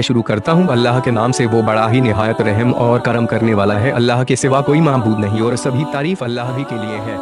शुरू करता हूँ अल्लाह के नाम से, वो बड़ा ही निहायत रहम और करम करने वाला है। अल्लाह के सिवा कोई माबूद नहीं और सभी तारीफ अल्लाह ही के लिए है।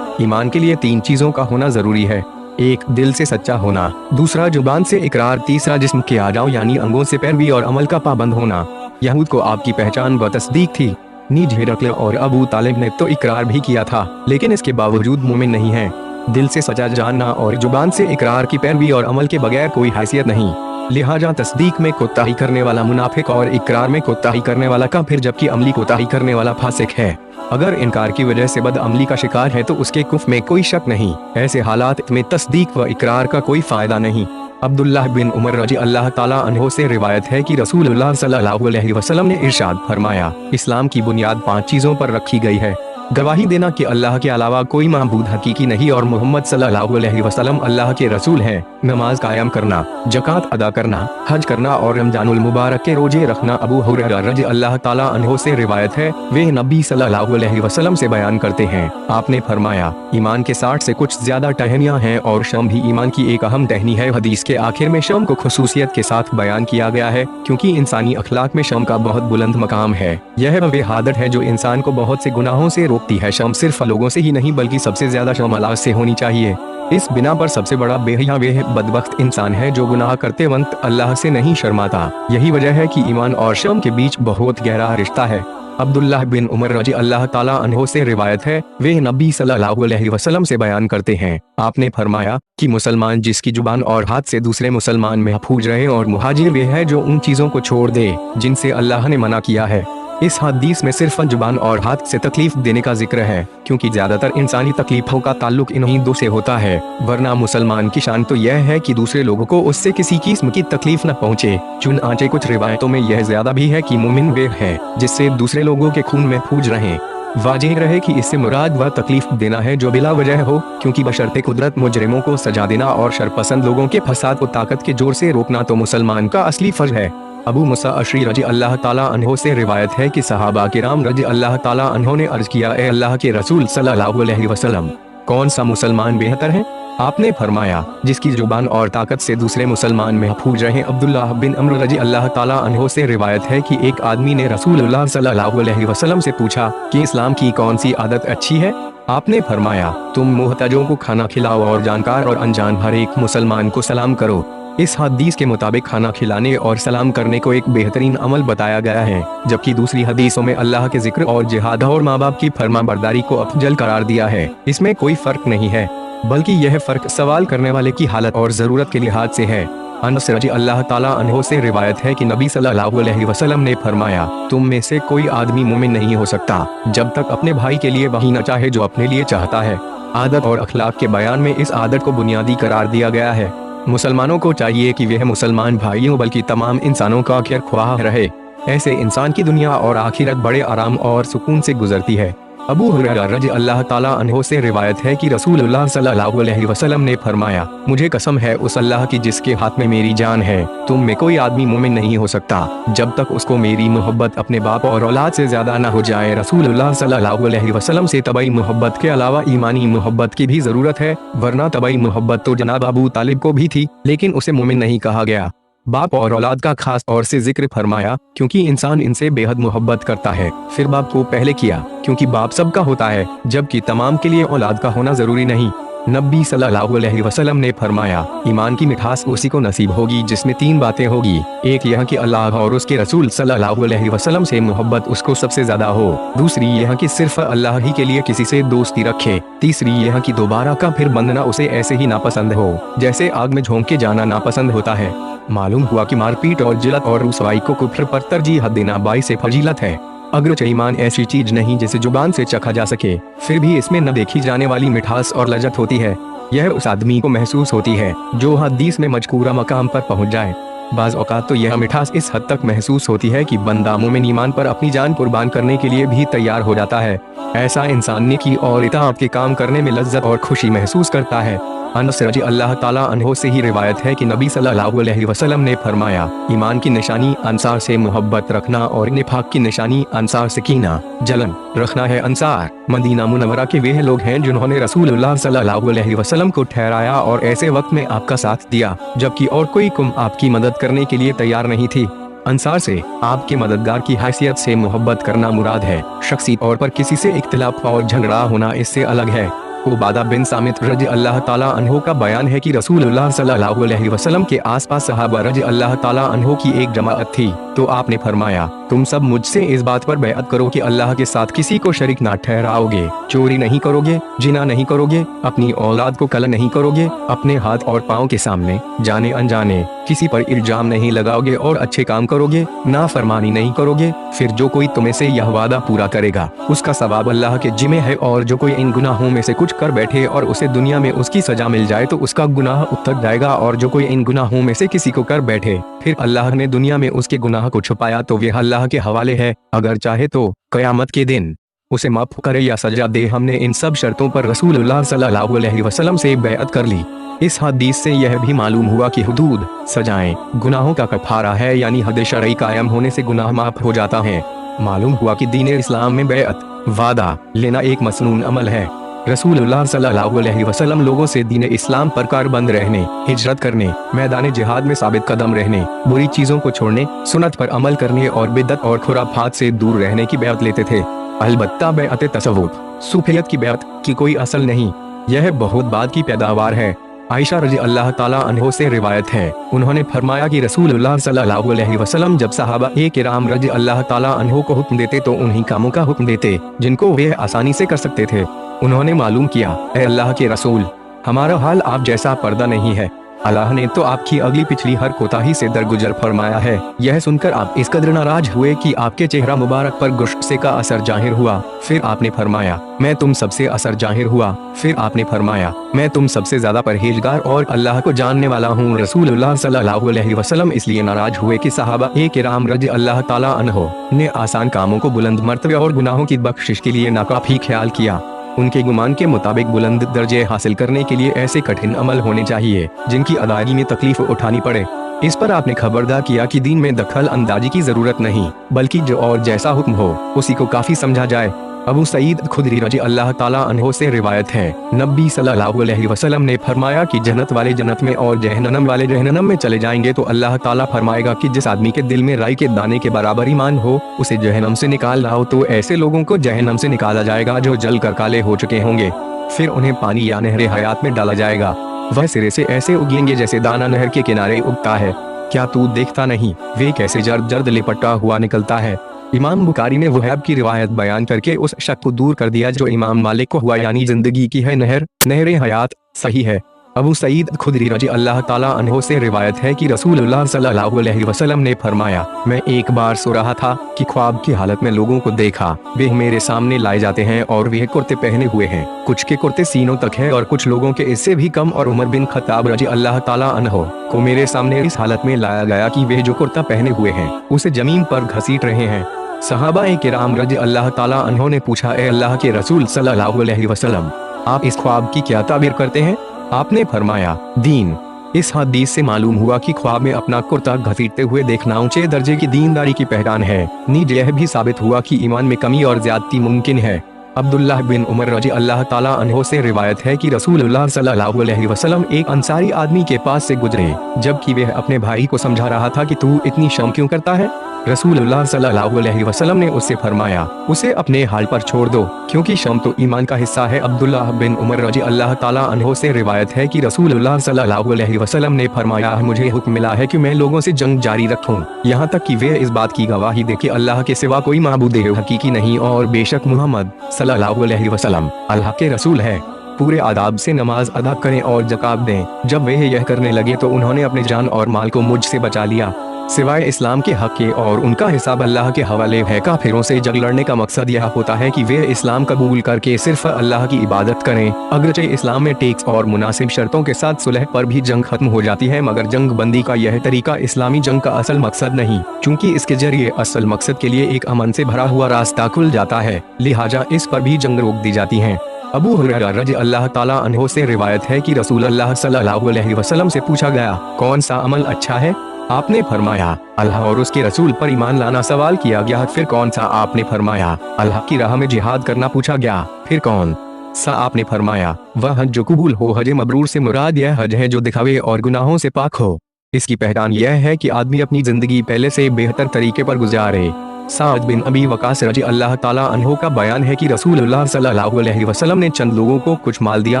ईमान के लिए 3 चीजों का होना जरूरी है। 1 दिल से सच्चा होना, दूसरा जुबान से इकरार, तीसरा जिस्म के आजाओ यानी अंगों से पैरवी और अमल का पाबंद होना। यहूद को आपकी पहचान व तस्दीक थी। नीज हिरकल और अबू तालिब ने तो इकरार भी किया था, लेकिन इसके बावजूद मोमिन नहीं है। दिल से सच्चा जानना और जुबान से इकरार की पैरवी और अमल के बगैर कोई हैसियत नहीं। लिहाजा तस्दीक में कोताही करने वाला मुनाफिक और इकरार में कोताही करने वाला काफिर, जबकि अमली कोताही करने वाला फासिक है। अगर इनकार की वजह से बदअमली का शिकार है तो उसके कुफ्र में कोई शक नहीं। ऐसे हालात में तस्दीक व इकरार का कोई फायदा नहीं। अब्दुल्लाह बिन उमर रजी अल्लाह ताला अन्हो से रिवायत है कि रसूलुल्लाह सल्लल्लाहु अलैहि वसल्लम ने इरशाद फरमाया, इस्लाम की बुनियाद 5 चीजों पर रखी गई है। गवाही देना कि अल्लाह के अलावा कोई माबूद हकीकी नहीं और मोहम्मद सल्लल्लाहु अलैहि वसल्लम अल्लाह के रसूल हैं। नमाज कायम करना, ज़कात अदा करना, हज करना और रमजानुल मुबारक के रोजे रखना। अबू हुरैरा रज़ी अल्लाह ताला अन्हो से रिवायत है, वे नबी सल्लल्लाहु अलैहि वसल्लम से बयान करते हैं, आपने फरमाया, ईमान के 60 से कुछ ज्यादा टहनियाँ हैं और शम भी ईमान की एक अहम टहनी है। हदीस के आखिर में शम को खुसूसियत के साथ बयान किया गया है, क्योंकि इंसानी अखलाक में शम का बहुत बुलंद मकाम है। यह वे आदत है जो इंसान को बहुत से गुनाहों से रोकती है। शम सिर्फ लोगों से ही नहीं बल्कि सबसे ज्यादा शम अल्लाह से होनी चाहिए। इस बिना पर सबसे बड़ा बेहया वे बदबख्त इंसान है जो गुनाह करते वक्त अल्लाह से नहीं शर्माता। यही वजह है कि ईमान और शम के बीच बहुत गहरा रिश्ता है। अब्दुल्लाह बिन उमर रजी अल्लाह ताला अन्हो से रिवायत है, वे नबी सल्लल्लाहु अलैहि वसल्लम से बयान करते हैं, आपने फरमाया कि मुसलमान जिसकी जुबान और हाथ से दूसरे मुसलमान महफूज रहे, और मुहाजिर वे है जो उन चीजों को छोड़ दे जिनसे अल्लाह ने मना किया है। इस हदीस में सिर्फ जुबान और हाथ से तकलीफ देने का जिक्र है, क्योंकि ज्यादातर इंसानी तकलीफों का ताल्लुक इन्हीं 2 से होता है। वरना मुसलमान की शान तो यह है कि दूसरे लोगों को उससे किसी किस्म की तकलीफ न पहुंचे। चुनांचे कुछ रिवायतों में यह ज्यादा भी है कि मोमिन वे है जिससे दूसरे लोगों के खून में फूज रहे। वाजिह रहे कि इससे मुराद वह तकलीफ देना है जो बिला वजह हो, क्योंकि बशर्ते कुदरत मुजरिमों को सजा देना और शरपसंद लोगों के फसाद को ताकत के जोर से रोकना तो मुसलमान का असली फर्ज है। अबू मुसा अशरी रजी अल्लाह ताला अन्हो से रिवायत है कि सहाबा किराम रजी अल्लाह ताला अन्हो ने अर्ज किया, ए अल्लाह के रसूल सल्लल्लाहु अलैहि वसल्लम, कौन सा मुसलमान बेहतर है? आपने फरमाया, जिसकी जुबान और ताकत से दूसरे मुसलमान महफूज रहे। अब्दुल्लाह बिन अम्र रजी अल्लाह ताला अन्हो से रिवायत है कि एक आदमी ने रसूलुल्लाह सल्लल्लाहु अलैहि वसल्लम से पूछा कि इस्लाम की कौन सी आदत अच्छी है? आपने फरमाया, तुम मोहताजों को खाना खिलाओ और जानकार और अनजान हर एक मुसलमान को सलाम करो। इस हदीस के मुताबिक खाना खिलाने और सलाम करने को एक बेहतरीन अमल बताया गया है, जबकि दूसरी हदीसों में अल्लाह के जिक्र और जिहाद और माँ बाप की फरमाबरदारी को अफजल करार दिया है। इसमें कोई फर्क नहीं है, बल्कि यह फर्क सवाल करने वाले की हालत और जरूरत के लिहाज से है। अनस रजी अल्लाह ताला अन्हो से रिवायत है कि नबी सल्लल्लाहु अलैहि वसल्लम ने फरमाया, तुम में से कोई आदमी मोमिन नहीं हो सकता जब तक अपने भाई के लिए वही न चाहे जो अपने लिए चाहता है। आदत और अखलाक के बयान में इस आदत को बुनियादी करार दिया गया है। मुसलमानों को चाहिए कि वह मुसलमान भाइयों बल्कि तमाम इंसानों का खैर ख्वाह रहे। ऐसे इंसान की दुनिया और आखिरत बड़े आराम और सुकून से गुजरती है। अबू हुरैरा रज़ी अल्लाह ताला अन्हो से रिवायत है कि रसूलुल्लाह सल्लल्लाहु अलैहि वसल्लम ने फरमाया, मुझे कसम है उस अल्लाह की जिसके हाथ में मेरी जान है, तुम में कोई आदमी मोमिन नहीं हो सकता जब तक उसको मेरी मोहब्बत अपने बाप और औलाद से ज्यादा न हो जाए। रसूलुल्लाह सल्लल्लाहु अलैहि वसल्लम से तबई मोहब्बत के अलावा ईमानी मोहब्बत की भी जरूरत है, वरना तबई मोहब्बत तो जनाब अबू तालिब को भी थी, लेकिन उसे मोमिन नहीं कहा गया। बाप और औलाद का खास तौर से जिक्र फरमाया, क्योंकि इंसान इनसे बेहद मोहब्बत करता है। फिर बाप को पहले किया, क्योंकि बाप सबका होता है, जबकि तमाम के लिए औलाद का होना जरूरी नहीं। नबी सल्लल्लाहु अलैहि वसल्लम ने फरमाया, ईमान की मिठास उसी को नसीब होगी जिसमें 3 बातें होगी। एक यह कि अल्लाह और उसके रसूल सल्लल्लाहु अलैहि वसल्लम से मोहब्बत उसको सबसे ज्यादा हो। दूसरी यह कि सिर्फ अल्लाह ही के लिए किसी से दोस्ती रखे। तीसरी यह कि दोबारा का फिर बंधना उसे ऐसे ही नापसंद हो जैसे आग में झोंक के जाना नापसंद होता है। मालूम हुआ कि मारपीट और जिलत और रुसवाई को कुफ्र पर तरजीह देना बाइस फजीलत है। अगरचे ईमान ऐसी चीज नहीं जिसे जुबान से चखा जा सके, फिर भी इसमें न देखी जाने वाली मिठास और लज्जत होती है। यह उस आदमी को महसूस होती है जो हदीस में मजकूरा मकाम पर पहुंच जाए। बाज़ औक़ात तो यह मिठास इस हद तक महसूस होती है कि बंदा मोमिन ईमान पर अपनी जान कुर्बान करने के लिए भी तैयार हो जाता है। ऐसा इंसान नेकी और इताअत के काम करने में लज्जत और खुशी महसूस करता है। अनस रजी अल्लाह ताला अन्हो से ही रिवायत है कि नबी सल्लल्लाहु अलैहि वसल्लम ने फरमाया, ईमान की निशानी अंसार से मोहब्बत रखना और निफाक की निशानी अंसार से कीना, जलन रखना है। अंसार मदीना मुनव्वरा के वे लोग हैं जिन्होंने रसूलुल्लाह सल्लल्लाहु अलैहि वसल्लम को ठहराया और ऐसे वक्त में आपका साथ दिया जबकि और कोई कुम आपकी मदद करने के लिए तैयार नहीं थी। अंसार से आपके मददगार की हैसियत से मोहब्बत करना मुराद है। शख्सी तौर पर किसी से इख्तिलाफ और झगड़ा होना इससे अलग है। उबादा बिन सामित रजी अल्लाह ताला अन्हो का बयान है कि रसूलुल्लाह सल्लल्लाहु अलैहि वसल्लम के आसपास सहाबा रजी अल्लाह ताला अन्हो की एक जमाअत थी, तो आपने फरमाया, तुम सब मुझसे इस बात पर बैअत करो कि अल्लाह के साथ किसी को शरीक ना ठहराओगे, चोरी नहीं करोगे, जिना नहीं करोगे, अपनी औलाद को कत्ल नहीं करोगे, अपने हाथ और पाँव के सामने जाने अनजाने किसी पर इल्जाम नहीं लगाओगे और अच्छे काम करोगे, नाफरमानी नहीं करोगे। फिर जो कोई तुम्हें से यह वादा पूरा करेगा उसका सवाब अल्लाह के जिम्मे है, और जो कोई इन गुनाहों में से कुछ कर बैठे और उसे दुनिया में उसकी सजा मिल जाए तो उसका गुनाह उतर जाएगा, और जो कोई इन गुनाहों में से किसी को कर बैठे फिर अल्लाह ने दुनिया में उसके गुनाह को छुपाया तो वह अल्लाह के हवाले है, अगर चाहे तो क़यामत के दिन उसे माफ करे या सजा दे। हमने इन सब शर्तों पर रसूलुल्लाह सल्लल्लाहु अलैहि वसल्लम से बैअत कर ली। इस हदीस से यह भी मालूम हुआ कि हुदूद सजाएं गुनाहों का कफारा है, यानी हद शरई कायम होने से गुनाह माफ हो जाता है। मालूम हुआ कि दीन इस्लाम में बैअत वादा लेना एक मसनून अमल है। रसूलुल्लाह सल्लल्लाहु अलैहि वसल्लम लोगों से दीन इस्लाम पर कारबंद रहने, हिजरत करने, मैदान जिहाद में साबित कदम रहने, बुरी चीजों को छोड़ने, सुन्नत पर अमल करने और बिदअत और खुराफात से दूर रहने की बैअत लेते थे। अलबत्ता बैअत तसव्वुफ सूफियत की बैअत की कोई असल नहीं, यह बहुत बाद की पैदावार है। आयशा रजी अल्लाह ताला अन्हो से रिवायत है, उन्होंने फरमाया कि रसूलुल्लाह सल्लल्लाहु अलैहि वसल्लम जब सहाबा किराम रजी अल्लाह ताला अन्हो को हुक्म देते तो उन्हीं कामों का हुक्म देते जिनको वे आसानी से कर सकते थे। उन्होंने मालूम किया, ऐ अल्लाह के रसूल, हमारा हाल आप जैसा पर्दा नहीं है। अल्लाह ने तो आपकी अगली पिछली हर कोताही से दरगुजर फरमाया है। यह सुनकर आप इस कदर नाराज हुए कि आपके चेहरा मुबारक पर गुस्से का असर जाहिर हुआ। फिर आपने फरमाया, मैं तुम सबसे असर जाहिर हुआ। फिर आपने फरमाया, मैं तुम सबसे ज्यादा परहेजगार और अल्लाह को जानने वाला हूँ। रसूलुल्लाह सल्लल्लाहु अलैहि वसल्लम इसलिए नाराज हुए कि सहाबा किराम रज़ी अल्लाह ताला अन्हो ने आसान कामों को बुलंद मर्तबे और गुनाहों की बख्शिश के लिए नाकाफी ख्याल किया। उनके गुमान के मुताबिक बुलंद दर्जे हासिल करने के लिए ऐसे कठिन अमल होने चाहिए जिनकी अदायगी में तकलीफ उठानी पड़े। इस पर आपने खबरदार किया कि दीन में दखल अंदाजी की जरूरत नहीं, बल्कि जो और जैसा हुक्म हो उसी को काफी समझा जाए। अबू सईद खुदरी रजी अल्लाह ताला अन्हो से रिवायत है, नबी सल्लल्लाहु अलैहि वसल्लम ने फरमाया कि जन्नत वाले जन्नत में और जहन्नम वाले जहन्नम में चले जाएंगे तो अल्लाह ताला फरमाएगा कि जिस आदमी के दिल में राई के दाने के बराबर ईमान हो उसे जहन्नम से निकाल लाओ। तो ऐसे लोगों को जहन्नम से निकाला जाएगा जो जल कर काले हो चुके होंगे। फिर उन्हें पानी या नहर हयात में डाला जाएगा। वह सिरे से ऐसे उगेंगे जैसे दाना नहर के किनारे उगता है। क्या तू देखता नहीं वे कैसे जर्द जर्द लिपटा हुआ निकलता है। इमाम बुखारी ने वहब की रिवायत बयान करके उस शक को दूर कर दिया जो इमाम मालिक को हुआ, यानी जिंदगी की है नहर, नहर हयात सही है। अबू सईद खुदरी रजी अल्लाह ताला अन्हो से रिवायत है कि रसूलुल्लाह सल्लल्लाहु अलैहि वसल्लम ने फरमाया, मैं एक बार सो रहा था कि ख्वाब की हालत में लोगों को देखा। वे मेरे सामने लाए जाते हैं और वे कुर्ते पहने हुए हैं। कुछ के कुर्ते सीनों तक है और कुछ लोगों के इससे भी कम। और उमर बिन खत्ताब रजी अल्लाह ताला अन्हो को मेरे सामने इस हालत में लाया गया कि वे जो कुर्ता पहने हुए हैं उसे जमीन पर घसीट रहे हैं। सहाबा किराम रजी अल्लाह ताला अन्हो ने पूछा, ए अल्लाह के रसूल सल्लल्लाहु अलैहि वसल्लम, आप इस ख्वाब की क्या ताबीर करते हैं? आपने फरमाया, दीन। इस हदीस से मालूम हुआ कि ख्वाब में अपना कुर्ता घसीटते हुए देखना ऊंचे दर्जे की दीनदारी की पहचान है। नीज यह भी साबित हुआ कि ईमान में कमी और ज्यादती मुमकिन है। अब्दुल्लाह बिन उमर रजी अल्लाह ताला अन्हो से रिवायत है कि रसूलुल्लाह सल्लल्लाहु अलैहि वसल्लम एक अंसारी आदमी के पास से गुजरे जबकि वह अपने भाई को समझा रहा था कि तू इतनी शर्म क्यों करता है। रसूलुल्लाह सल्लल्लाहु अलैहि वसल्लम ने उससे फरमाया, उसे अपने हाल पर छोड़ दो क्योंकि शर्म तो ईमान का हिस्सा है। अब्दुल्लाह बिन उमर रजी अल्लाह ताला अन्हो से रिवायत है कि रसूलुल्लाह सल्लल्लाहु अलैहि वसल्लम ने फरमाया, मुझे हुक्म मिला है कि मैं लोगों से जंग जारी रखूं यहाँ तक कि वे इस बात की गवाही दे कि अल्लाह के सिवा कोई माबूद हकीकी नहीं और बेशक मुहम्मद सल्लल्लाहु अलैहि वसल्लम अल्लाह के रसूल है। पूरे आदाब से नमाज अदा करें और ज़कात दें। जब वे यह करने लगे तो उन्होंने अपने जान और माल को मुझसे बचा लिया सिवाय इस्लाम के हक के, और उनका हिसाब अल्लाह के हवाले है। काफिरों से जंग लड़ने का मकसद यह होता है कि वे इस्लाम कबूल करके सिर्फ अल्लाह की इबादत करें। अगरचे इस्लाम में टैक्स और मुनासिब शर्तों के साथ सुलह पर भी जंग खत्म हो जाती है, मगर जंग बंदी का यह तरीका इस्लामी जंग का असल मकसद नहीं, क्योंकि इसके जरिए असल मकसद के लिए एक अमन से भरा हुआ रास्ता खुल जाता है। लिहाजा इस पर भी जंग रोक दी जाती है। अबू हुरैरा रज़ी अल्लाह ताला अन्हो से रिवायत है कि रसूल अल्लाह सल्लल्लाहु अलैहि वसल्लम से पूछा गया, कौन सा अमल अच्छा है? आपने फरमाया, अल्लाह और उसके रसूल पर ईमान लाना। सवाल किया गया, फिर कौन सा? आपने फरमाया, अल्लाह की राह में जिहाद करना। पूछा गया, फिर कौन सा? आपने फरमाया, वह हज जो कबूल हो। हज मबरूर से मुराद यह हज है जो दिखावे और गुनाहों से पाक हो। इसकी पहचान यह है कि आदमी अपनी जिंदगी पहले से बेहतर तरीके पर गुजारे। साद बिन अबी वकास रज़ी अल्लाह ताला अन्हो का बयान है कि रसूलुल्लाह सल्लल्लाहु अलैहि वसल्लम ने चंद लोगों को कुछ माल दिया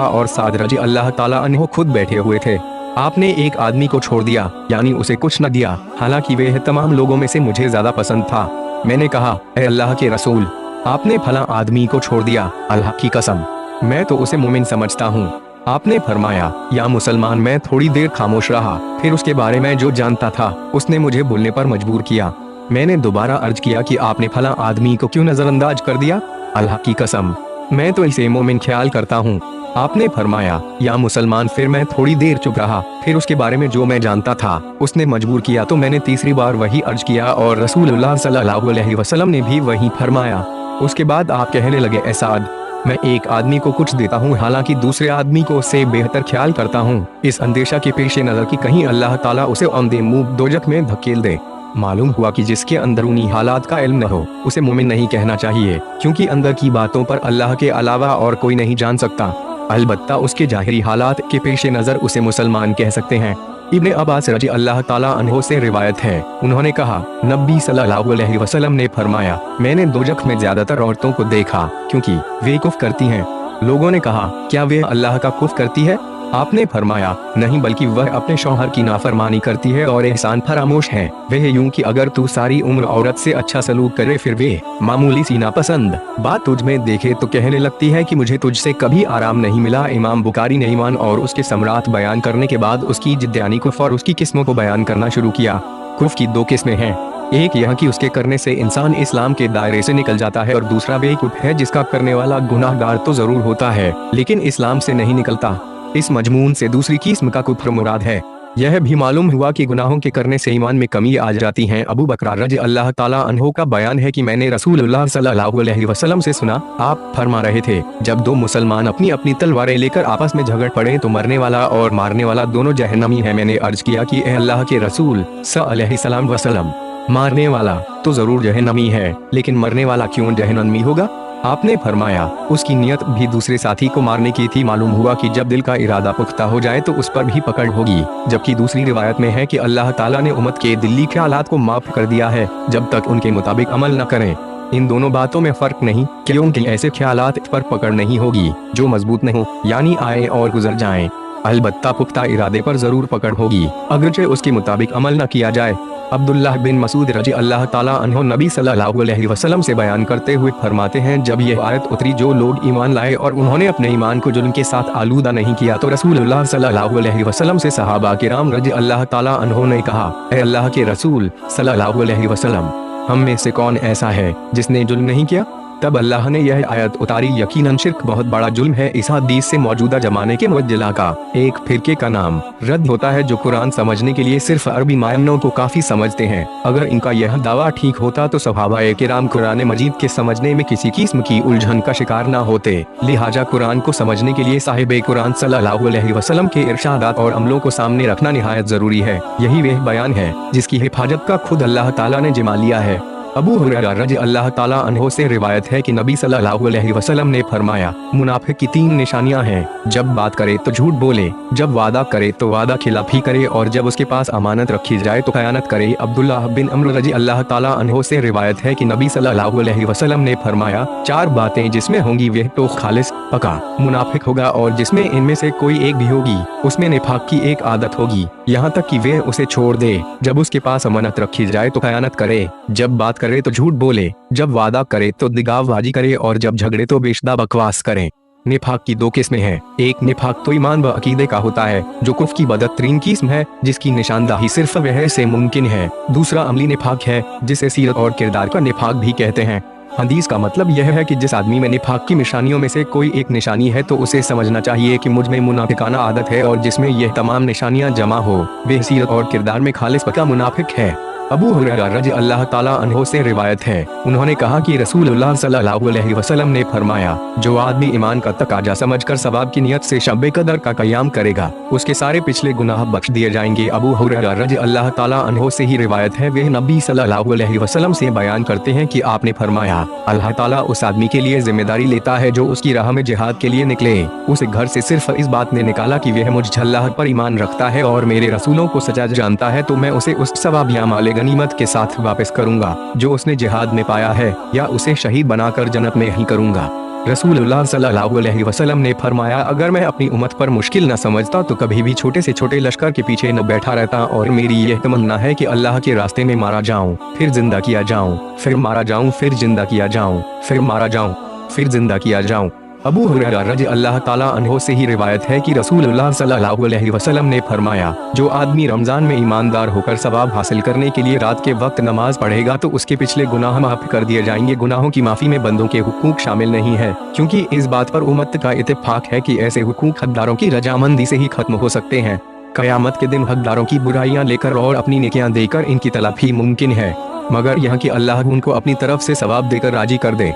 और साद रज़ी अल्लाह ताला अन्हो खुद बैठे हुए थे। आपने एक आदमी को छोड़ दिया, यानी उसे कुछ न दिया, हालांकि वह तमाम लोगों में से मुझे ज्यादा पसंद था। मैंने कहा, ए अल्लाह के रसूल, आपने फला आदमी को छोड़ दिया। अल्लाह की कसम, मैं तो उसे मोमिन समझता हूँ। आपने फरमाया, या मुसलमान। मैं थोड़ी देर खामोश रहा, फिर उसके बारे में जो जानता था उसने मुझे बोलने पर मजबूर किया। मैंने दोबारा अर्ज किया कि आपने फला आदमी को क्यों नजरअंदाज कर दिया? अल्लाह की कसम, मैं तो इसे मोमिन ख्याल करता हूँ। आपने फरमाया, या मुसलमान। फिर मैं थोड़ी देर चुप रहा, फिर उसके बारे में जो मैं जानता था उसने मजबूर किया, तो मैंने तीसरी बार वही अर्ज किया और रसूलुल्लाह सल्लल्लाहु अलैहि वसल्लम ने भी वही फरमाया। उसके बाद आप कहने लगे, ए साद, मैं एक आदमी को कुछ देता हूँ, हालांकि दूसरे आदमी को उससे बेहतर ख्याल करता हूँ, इस अंदेशा के पेश नजर कि कहीं अल्लाह ताला उसे औंधे मुंह दोजख में धकेल दे। मालूम हुआ कि जिसके अंदरूनी हालात का इल्म न हो उसे मोमिन नहीं कहना चाहिए, क्योंकि अंदर की बातों पर अल्लाह के अलावा और कोई नहीं जान सकता। अलबत्ता उसके जाहिरी हालात के पेश नजर उसे मुसलमान कह सकते हैं। इब्ने अब्बास रज़ी अल्लाह ताला अन्हो से रिवायत है, उन्होंने कहा, नबी सल्लल्लाहु अलैहि वसल्लम ने फरमाया, मैंने दोजख में ज्यादातर औरतों को देखा क्योंकि वे कुफ्र करती हैं। लोगों ने कहा, क्या वे अल्लाह का कुफ्र करती है? आपने फरमाया, नहीं, बल्कि वह अपने शौहर की नाफरमानी करती है और एहसान फरामोश है। वह यूं कि अगर तू सारी उम्र औरत से अच्छा सलूक करे, फिर वे मामूली सी नापसंद बात तुझ में देखे तो कहने लगती है कि मुझे तुझसे कभी आराम नहीं मिला। इमाम बुखारी ने ईमान और उसके समरात बयान करने के बाद उसकी जिद्द यानी कुफ्र और उसकी किस्मों को बयान करना शुरू किया। कुफ्र की दो किस्में हैं, एक यह कि उसके करने से इंसान इस्लाम के दायरे से निकल जाता है, और दूसरा वे कुफ्र है जिसका करने वाला गुनाहगार तो जरूर होता है लेकिन इस्लाम से नहीं निकलता। इस मजमून से दूसरी किस्म का कुफ्र मुराद है। यह भी मालूम हुआ कि गुनाहों के करने से ईमान में कमी आ जाती है। अबू बकर रज़ी अल्लाह ताला अन्हो का बयान है कि मैंने रसूलुल्लाह सल्लल्लाहु अलैहि वसल्लम से सुना, आप फरमा रहे थे, जब दो मुसलमान अपनी अपनी तलवारें लेकर आपस में झगड़ पड़े तो मरने वाला और मारने वाला दोनों जहन्नमी है। मैंने अर्ज किया कि ए अल्लाह के रसूल सल्लल्लाहु अलैहि वसल्लम, मारने वाला तो जरूर जहन्नमी है, लेकिन मरने वाला क्यों जहन्नमी होगा? आपने फरमाया, उसकी नियत भी दूसरे साथी को मारने की थी। मालूम हुआ कि जब दिल का इरादा पुख्ता हो जाए तो उस पर भी पकड़ होगी। जबकि दूसरी रिवायत में है कि अल्लाह ताला ने उम्मत के दिली ख्यालात को माफ कर दिया है जब तक उनके मुताबिक अमल न करें। इन दोनों बातों में फर्क नहीं, क्योंकि ऐसे ख्यालात पर पकड़ नहीं होगी जो मजबूत नहीं, यानी आए और गुजर जाएं। अलबत्ता पुख्ता इरादे पर जरूर पकड़ होगी, अगरचे उसके मुताबिक अमल न किया जाए। अब्दुल्लाह बिन मसूद रज़ी अल्लाह ताला अन्हो नबी सल्लल्लाहु अलैहि वसल्लम से बयान करते हुए फरमाते हैं, जब यह आयत उतरी, जो लोग ईमान लाए और उन्होंने अपने ईमान को जुल्म के साथ आलूदा नहीं किया, तो रसूलुल्लाह सल्लल्लाहु अलैहि वसल्लम से सहाबा किराम रज़ी अल्लाह ताला अन्हो ने कहा, ए अल्लाह के रसूल सल्लल्लाहु अलैहि वसल्लम, हम में से कौन ऐसा है जिसने जुल्म नहीं किया? तब अल्लाह ने यह आयत उतारी, यकीनन शिर्क बहुत बड़ा जुल्म है। इस हदीस से मौजूदा जमाने के मुअज्जिला का एक फिरके का नाम रद्द होता है जो कुरान समझने के लिए सिर्फ अरबी मायनों को काफी समझते हैं। अगर इनका यह दावा ठीक होता तो सहाबाए किराम कुरान मजीद के समझने में किसी किस्म की उलझन का शिकार न होते। लिहाजा कुरान को समझने के लिए साहिबे कुरान सल्लल्लाहु अलैहि वसल्लम के इरशादात और अमलों को सामने रखना निहायत जरूरी है। यही वह बयान है जिसकी हिफाजत का खुद अल्लाह ताला ने जिम्मा लिया है। अबू हुरैरा रज़ी अल्लाह ताला अन्हो से रिवायत है कि नबी सल्लल्लाहु अलैहि वसल्लम ने फरमाया, मुनाफिक की 3 निशानियां हैं, जब बात करे तो झूठ बोले, जब वादा करे तो वादा खिलाफी करे, और जब उसके पास अमानत रखी जाए तो खयानत करे। अब्दुल्लाह बिन अम्र रज़ी अल्लाह ताला अन्हो से रिवायत है कि नबी सल्लल्लाहु अलैहि वसल्लम ने फरमाया, 4 बातें जिसमें होंगी वह तो खालिस पका मुनाफिक होगा, और जिसमें इनमें से कोई एक भी होगी उसमें निफाक की एक आदत होगी, यहाँ तक कि वह उसे छोड़ दे। जब उसके पास अमानत रखी जाए तो खयानत करे, जब बात करे तो झूठ बोले, जब वादा करे तो दिगावबाजी करे, और जब झगड़े तो बेशुदा बकवास करे। निफाक की 2 किस्में हैं, एक निफाक तो ईमान व अकीदे का होता है जो कुफ्र की बदतरीन किस्म है, जिसकी निशानदाही सिर्फ वह से मुमकिन है। दूसरा अमली निफाक है जिसे सीरत और किरदार का निफाक भी कहते हैं। हदीस का मतलब यह है कि जिस आदमी में निफाक की निशानियों में से कोई एक निशानी है तो उसे समझना चाहिए कि मुझ में मुनाफिकाना आदत है, और जिसमें यह तमाम निशानियां जमा हो वह सीरत और किरदार में खालिस पक्का मुनाफिक है। अबू हुरैरा रज़ी अल्लाह ताला अन्हो से रिवायत है, उन्होंने कहा कि रसूलुल्लाह सल्लल्लाहु अलैहि वसल्लम ने फरमाया, जो आदमी ईमान का तकाजा समझकर सवाब की नियत से शब कदर का क़याम करेगा, उसके सारे पिछले गुनाह बख्श दिए जाएंगे। अबू हुरैरा रज़ी अल्लाह ताला अन्हो से ही रिवायत है, वे नबी सल्लल्लाहु अलैहि वसल्लम से बयान करते हैं कि आपने फरमाया, अल्लाह ताला उस आदमी के लिए जिम्मेदारी लेता है जो उसकी राह में जिहाद के लिए निकले, उसे घर से सिर्फ इस बात ने निकाला कि वह मुझ अल्लाह पर ईमान रखता है और मेरे रसूलों को सच्चा जानता है, तो मैं उसे उस सवाब या माले गनीमत के साथ वापस करूंगा जो उसने जिहाद में पाया है, या उसे शहीद बनाकर जन्नत में ही करूंगा। रसूलुल्लाह सल्लल्लाहु अलैहि वसल्लम ने फरमाया, अगर मैं अपनी उम्मत पर मुश्किल न समझता तो कभी भी छोटे से छोटे लश्कर के पीछे न बैठा रहता, और मेरी यह तमन्ना है कि अल्लाह के रास्ते में मारा जाऊं, फिर जिंदा किया जाऊं, फिर मारा जाऊं, फिर जिंदा किया जाऊं, फिर मारा जाऊं, फिर जिंदा किया जाऊं। अबू हुरैरा रज़ी अल्लाह ताला अन्हो से ही रिवायत है कि रसूलुल्लाह सल्लल्लाहु अलैहि वसल्लम ने फरमाया, जो आदमी रमजान में ईमानदार होकर सवाब हासिल करने के लिए रात के वक्त नमाज पढ़ेगा तो उसके पिछले गुनाह माफ कर दिए जाएंगे। गुनाहों की माफी में बंदों के हुकूक शामिल नहीं है, क्योंकि इस बात पर उम्मत का इत्तेफाक है कि ऐसे हुकूक हकदारों की रजामंदी से ही खत्म हो सकते हैं। कयामत के दिन हकदारों की बुराइयां लेकर और अपनी नेकियां देकर इनकी तलाफी मुमकिन है, मगर यहाँ कि अल्लाह उनको अपनी तरफ से सवाब देकर राजी कर दे।